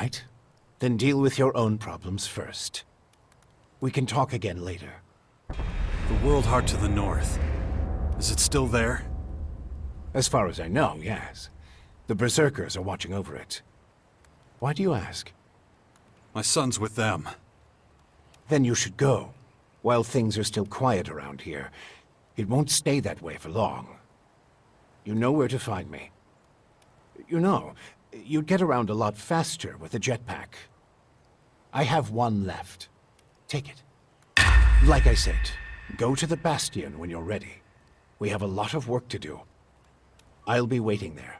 right. Then deal with your own problems first. We can talk again later. The World Heart to the north. Is it still there? As far as I know, yes. The Berserkers are watching over it. Why do you ask? My son's with them. Then you should go, while things are still quiet around here. It won't stay that way for long. You know where to find me. You know, you'd get around a lot faster with a jetpack. I have one left. Take it. Like I said, go to the Bastion when you're ready. We have a lot of work to do. I'll be waiting there.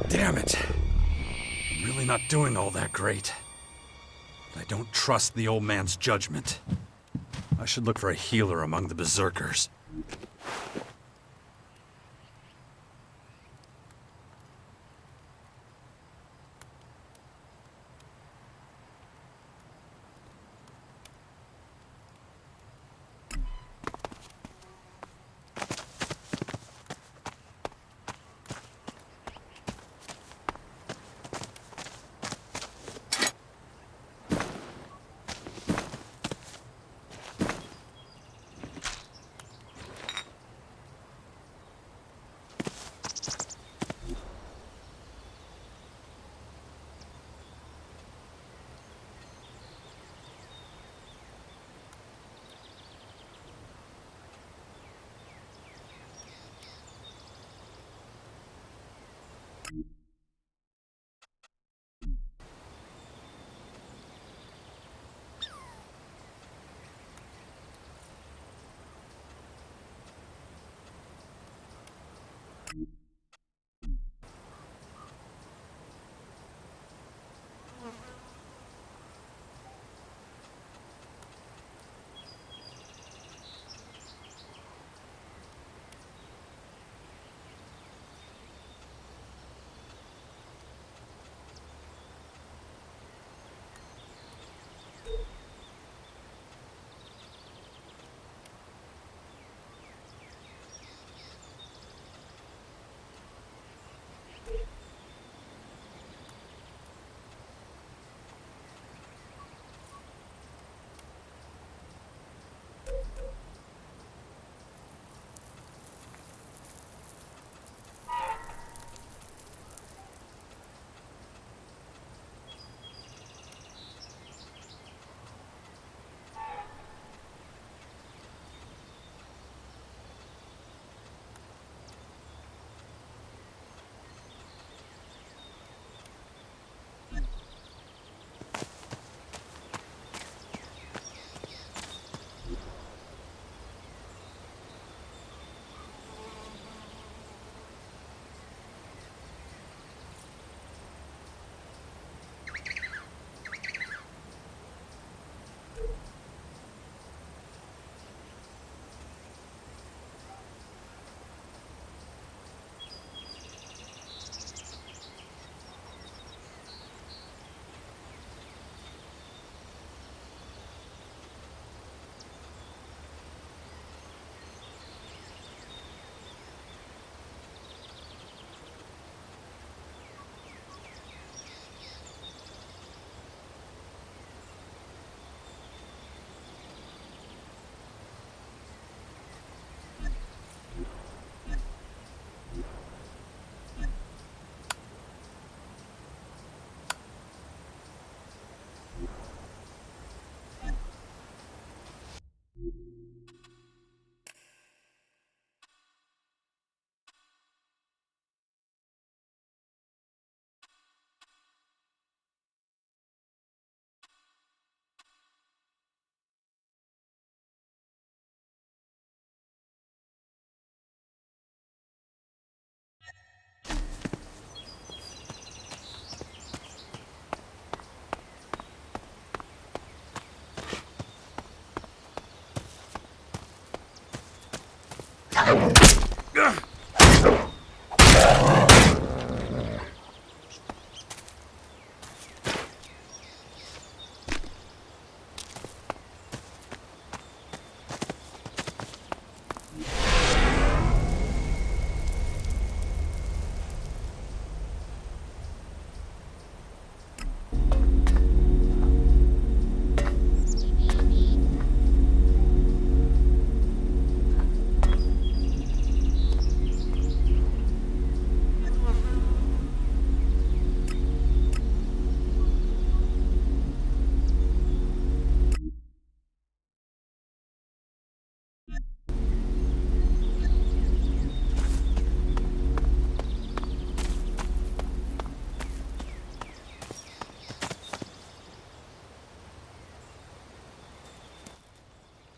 Damn it. I'm really not doing all that great. But I don't trust the old man's judgment. I should look for a healer among the Berserkers.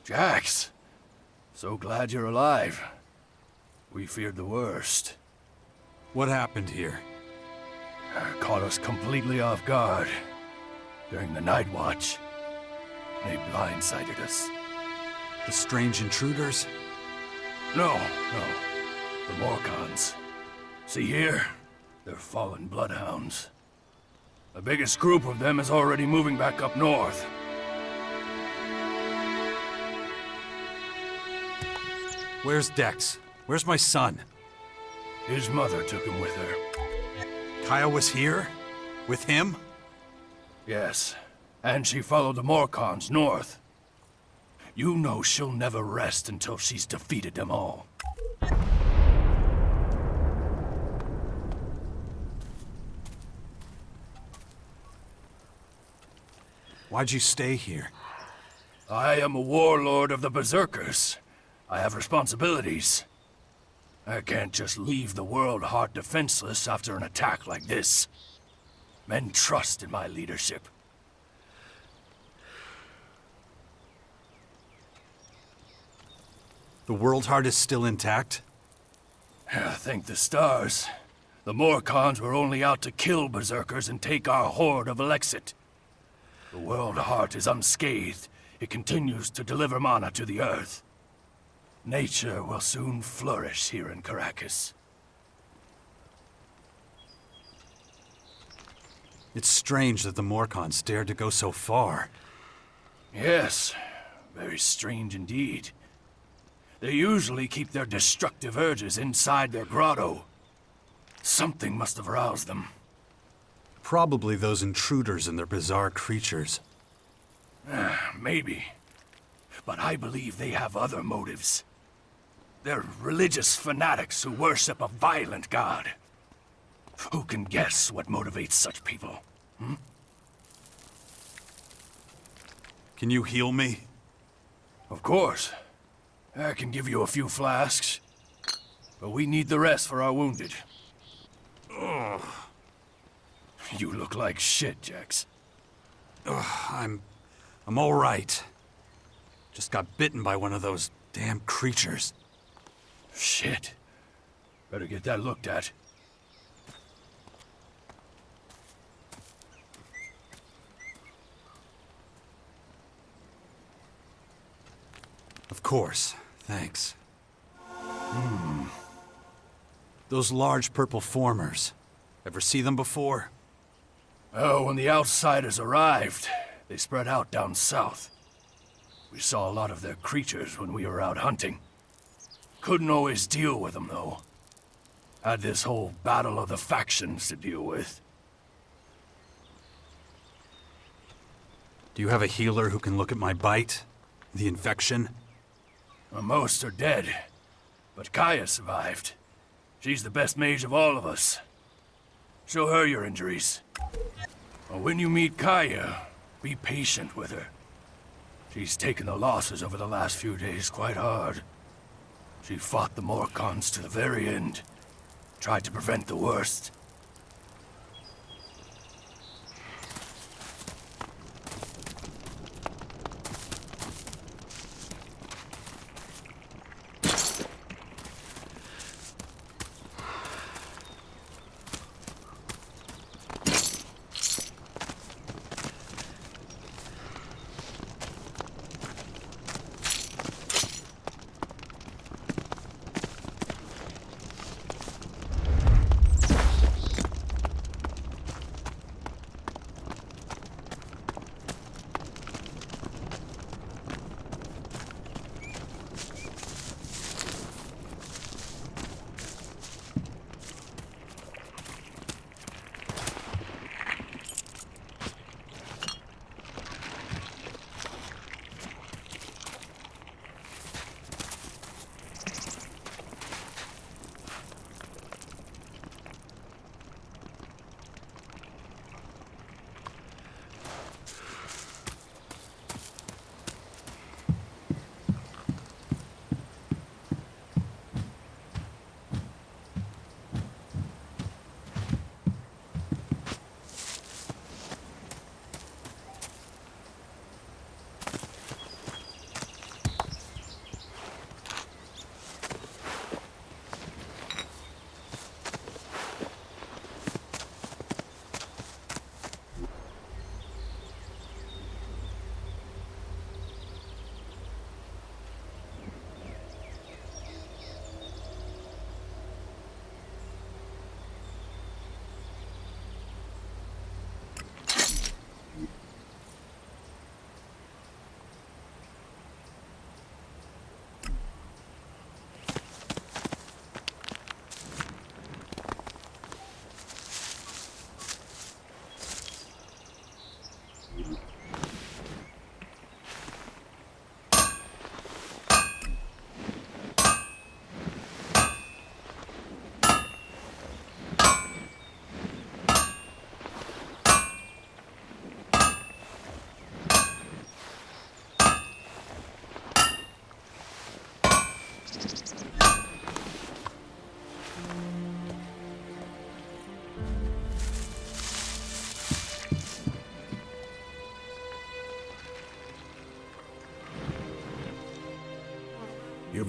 Jax, so glad you're alive. We feared the worst. What happened here? Caught us completely off guard during the night watch. They blindsided us. The strange intruders? No. The Morcons. See here? They're fallen bloodhounds. The biggest group of them is already moving back up north. Where's Dex? Where's my son? His mother took him with her. Kaya was here? With him? Yes, and she followed the Morcons north. You know she'll never rest until she's defeated them all. Why'd you stay here? I am a warlord of the Berserkers. I have responsibilities. I can't just leave the world heart defenseless after an attack like this. Men trust in my leadership. The World Heart is still intact? Thank the stars. The Morcons were only out to kill Berserkers and take our horde of ELEX. The World Heart is unscathed. It continues to deliver mana to the Earth. Nature will soon flourish here in Caracas. It's strange that the Morcons dared to go so far. Yes, very strange indeed. They usually keep their destructive urges inside their grotto. Something must have roused them. Probably those intruders and their bizarre creatures. Maybe. But I believe they have other motives. They're religious fanatics who worship a violent god. Who can guess what motivates such people? Can you heal me? Of course. I can give you a few flasks. But we need the rest for our wounded. Ugh. You look like shit, Jax. I'm all right. Just got bitten by one of those damn creatures. Shit. Better get that looked at. Of course. Thanks. Those large purple formers. Ever see them before? Oh, when the outsiders arrived, they spread out down south. We saw a lot of their creatures when we were out hunting. Couldn't always deal with them, though. Had this whole battle of the factions to deal with. Do you have a healer who can look at my bite? The infection? Most are dead, but Kaya survived. She's the best mage of all of us. Show her your injuries. When you meet Kaya, be patient with her. She's taken the losses over the last few days quite hard. She fought the Morcons to the very end. Tried to prevent the worst.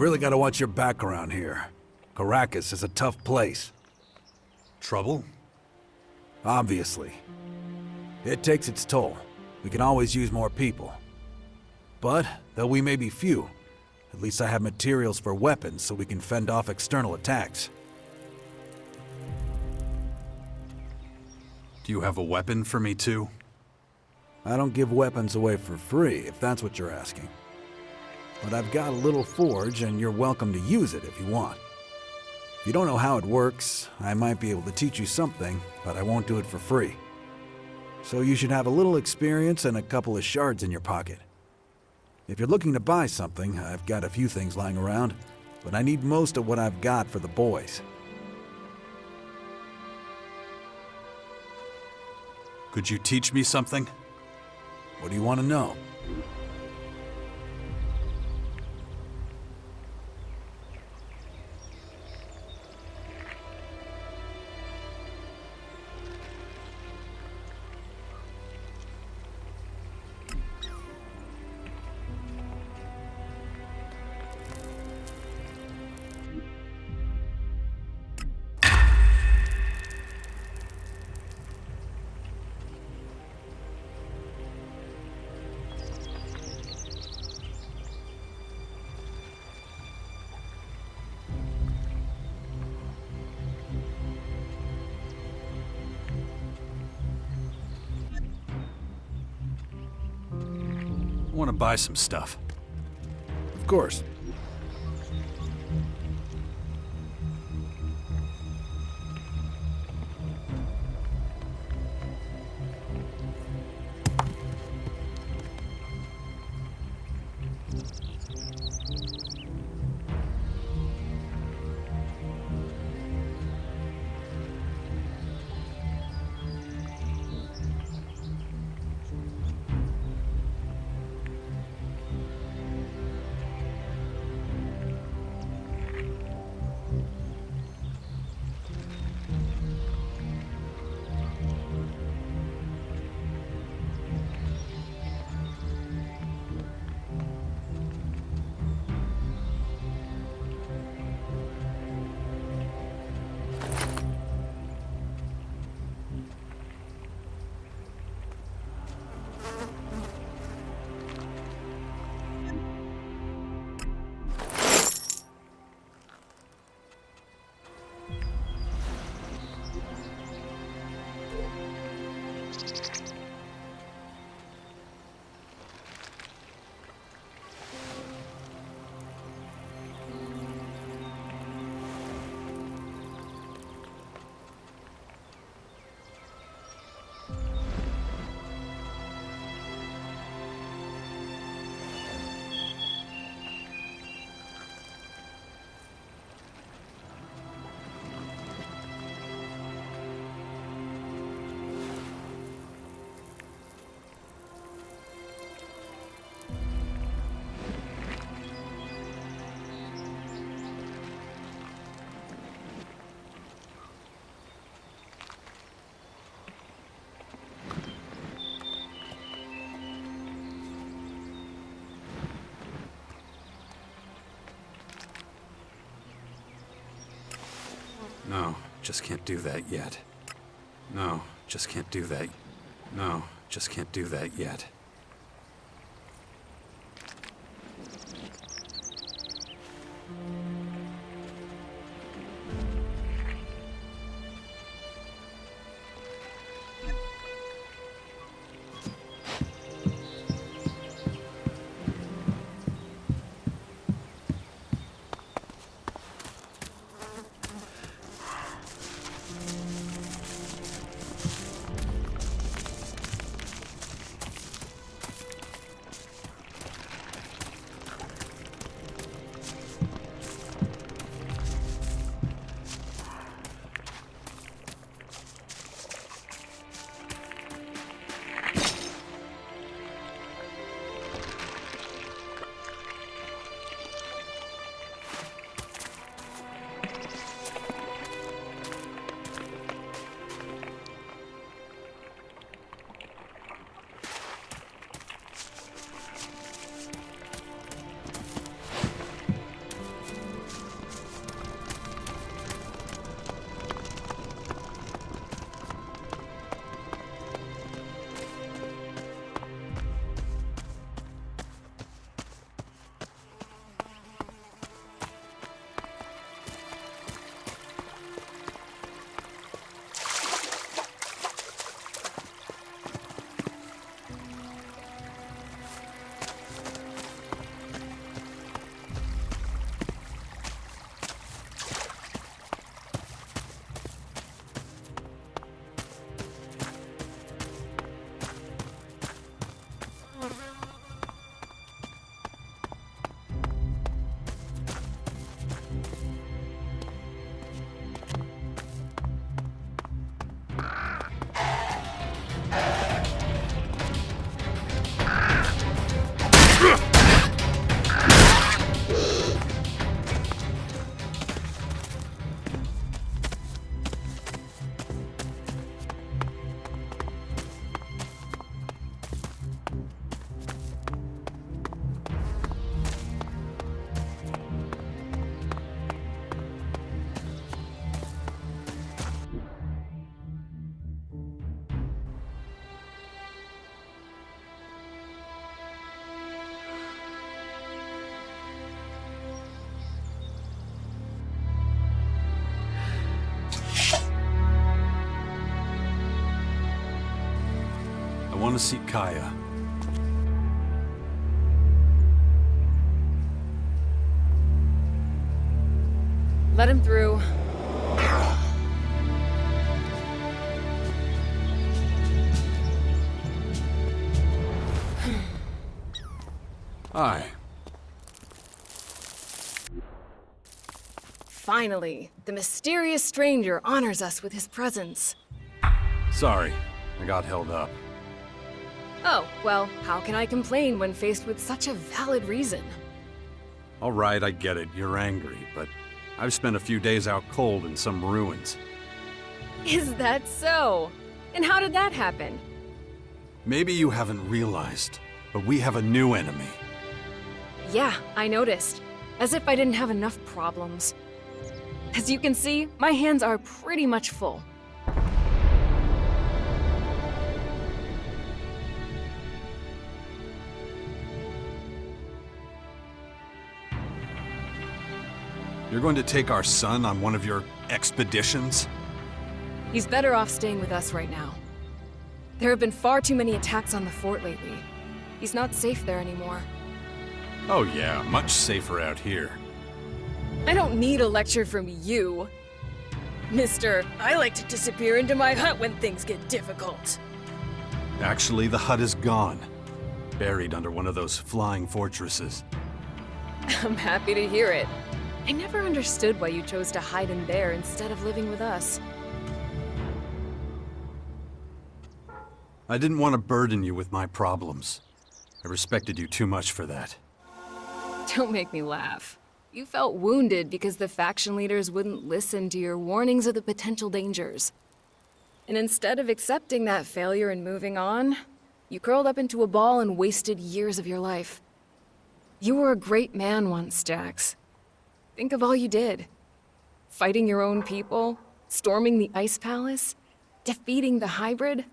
You've really got to watch your back around here. Caracas is a tough place. Trouble? Obviously. It takes its toll. We can always use more people. But, though we may be few, at least I have materials for weapons so we can fend off external attacks. Do you have a weapon for me too? I don't give weapons away for free, if that's what you're asking. But I've got a little forge, and you're welcome to use it if you want. If you don't know how it works, I might be able to teach you something, but I won't do it for free. So you should have a little experience and a couple of shards in your pocket. If you're looking to buy something, I've got a few things lying around, but I need most of what I've got for the boys. Could you teach me something? What do you want to know? I want to buy some stuff. Of course. No, just can't do that yet. No, just can't do that. No, just can't do that yet. want to see Kaya. Let him through. Hi. Finally, the mysterious stranger honors us with his presence. Sorry, I got held up. Oh, well, how can I complain when faced with such a valid reason? All right, I get it. You're angry, but I've spent a few days out cold in some ruins. Is that so? And how did that happen? Maybe you haven't realized, but we have a new enemy. Yeah, I noticed. As if I didn't have enough problems. As you can see, my hands are pretty much full. You're going to take our son on one of your expeditions? He's better off staying with us right now. There have been far too many attacks on the fort lately. He's not safe there anymore. Oh yeah, much safer out here. I don't need a lecture from you. Mister, I like to disappear into my hut when things get difficult. Actually, the hut is gone. Buried under one of those flying fortresses. I'm happy to hear it. I never understood why you chose to hide in there instead of living with us. I didn't want to burden you with my problems. I respected you too much for that. Don't make me laugh. You felt wounded because the faction leaders wouldn't listen to your warnings of the potential dangers. And instead of accepting that failure and moving on, you curled up into a ball and wasted years of your life. You were a great man once, Jax. Think of all you did. Fighting your own people, storming the Ice Palace, defeating the hybrid.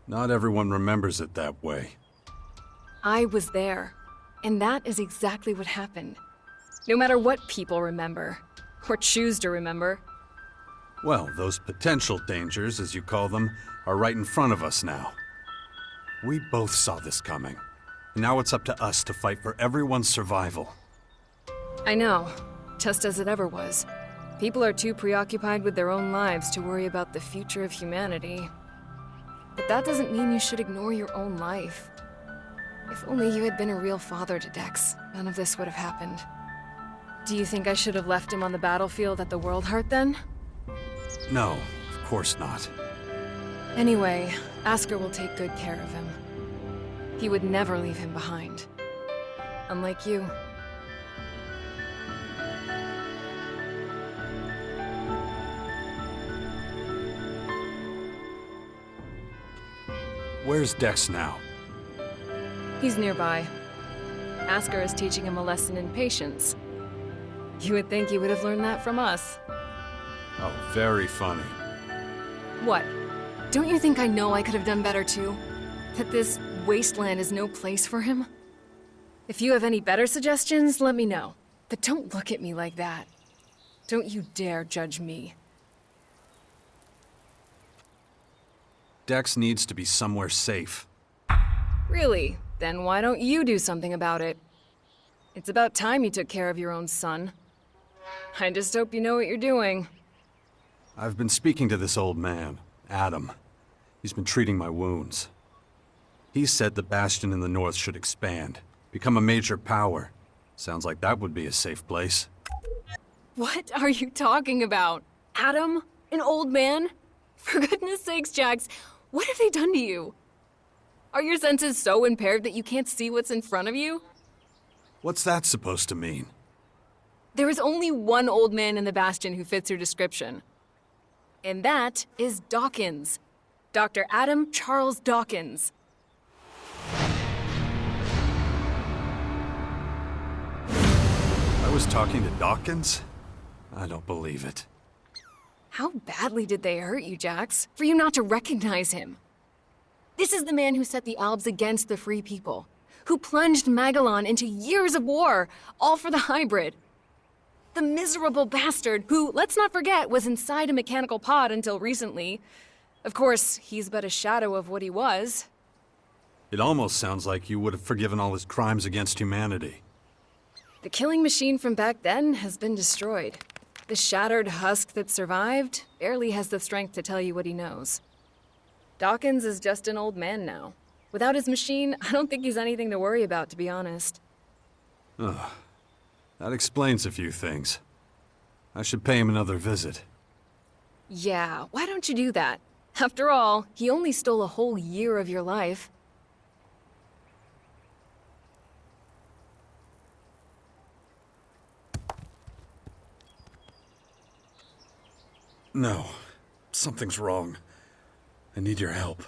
Not everyone remembers it that way. I was there, and that is exactly what happened. No matter what people remember, or choose to remember. Well, those potential dangers, as you call them, are right in front of us now. We both saw this coming. Now it's up to us to fight for everyone's survival. I know, just as it ever was. People are too preoccupied with their own lives to worry about the future of humanity. But that doesn't mean you should ignore your own life. If only you had been a real father to Dex, none of this would have happened. Do you think I should have left him on the battlefield at the World Heart then? No, of course not. Anyway, Asker will take good care of him. He would never leave him behind. Unlike you. Where's Dex now? He's nearby. Asker is teaching him a lesson in patience. You would think he would have learned that from us. Oh, very funny. What? Don't you think I know I could have done better too? That this wasteland is no place for him? If you have any better suggestions, let me know. But don't look at me like that. Don't you dare judge me. Dex needs to be somewhere safe. Really? Then why don't you do something about it? It's about time you took care of your own son. I just hope you know what you're doing. I've been speaking to this old man, Adam. He's been treating my wounds. He said the Bastion in the north should expand, become a major power. Sounds like that would be a safe place. What are you talking about? Adam? An old man? For goodness sakes, Jax, what have they done to you? Are your senses so impaired that you can't see what's in front of you? What's that supposed to mean? There is only one old man in the Bastion who fits your description. And that is Dawkins. Dr. Adam Charles Dawkins. I was talking to Dawkins? I don't believe it. How badly did they hurt you, Jax, for you not to recognize him? This is the man who set the Albs against the Free People, who plunged Magellan into years of war, all for the hybrid. The miserable bastard who, let's not forget, was inside a mechanical pod until recently. Of course, he's but a shadow of what he was. It almost sounds like you would have forgiven all his crimes against humanity. The killing machine from back then has been destroyed. The shattered husk that survived barely has the strength to tell you what he knows. Dawkins is just an old man now. Without his machine, I don't think he's anything to worry about, to be honest. Ugh. That explains a few things. I should pay him another visit. Yeah, why don't you do that? After all, he only stole a whole year of your life. No. Something's wrong. I need your help.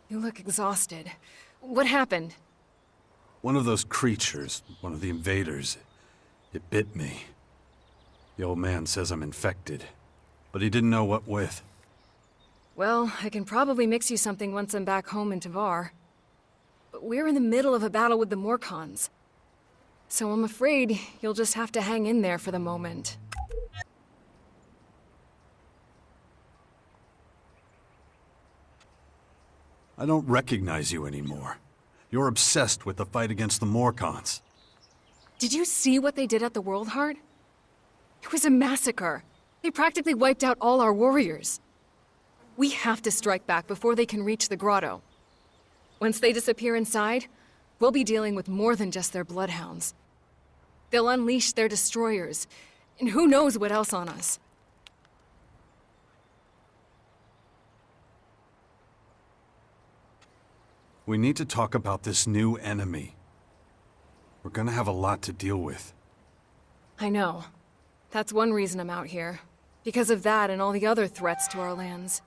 You look exhausted. What happened? One of those creatures, one of the invaders, it bit me. The old man says I'm infected, but he didn't know what with. Well, I can probably mix you something once I'm back home in Tavar. But we're in the middle of a battle with the Morcons. So I'm afraid you'll just have to hang in there for the moment. I don't recognize you anymore. You're obsessed with the fight against the Morcons. Did you see what they did at the World Heart? It was a massacre. They practically wiped out all our warriors. We have to strike back before they can reach the grotto. Once they disappear inside, we'll be dealing with more than just their bloodhounds. They'll unleash their destroyers, and who knows what else on us. We need to talk about this new enemy. We're gonna have a lot to deal with. I know. That's one reason I'm out here. Because of that and all the other threats to our lands.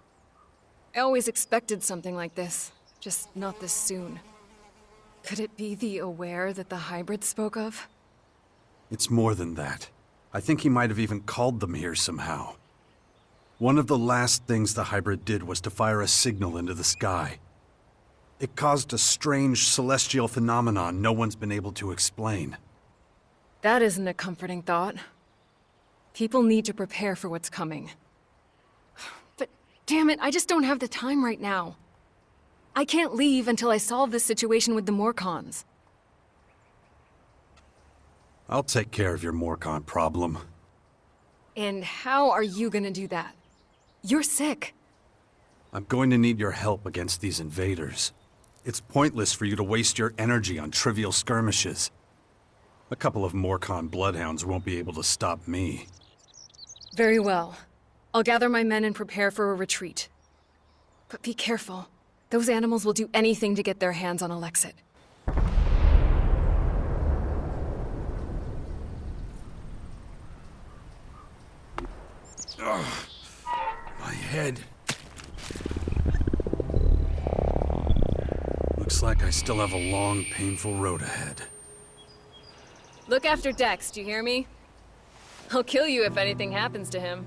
I always expected something like this, just not this soon. Could it be the Aware that the hybrid spoke of? It's more than that. I think he might have even called them here somehow. One of the last things the hybrid did was to fire a signal into the sky. It caused a strange celestial phenomenon no one's been able to explain. That isn't a comforting thought. People need to prepare for what's coming. But damn it, I just don't have the time right now. I can't leave until I solve this situation with the Morcons. I'll take care of your Morcon problem. And how are you gonna do that? You're sick. I'm going to need your help against these invaders. It's pointless for you to waste your energy on trivial skirmishes. A couple of Morcon bloodhounds won't be able to stop me. Very well. I'll gather my men and prepare for a retreat. But be careful. Those animals will do anything to get their hands on Alexit. My head. Looks like I still have a long, painful road ahead. Look after Dex, do you hear me? I'll kill you if anything happens to him.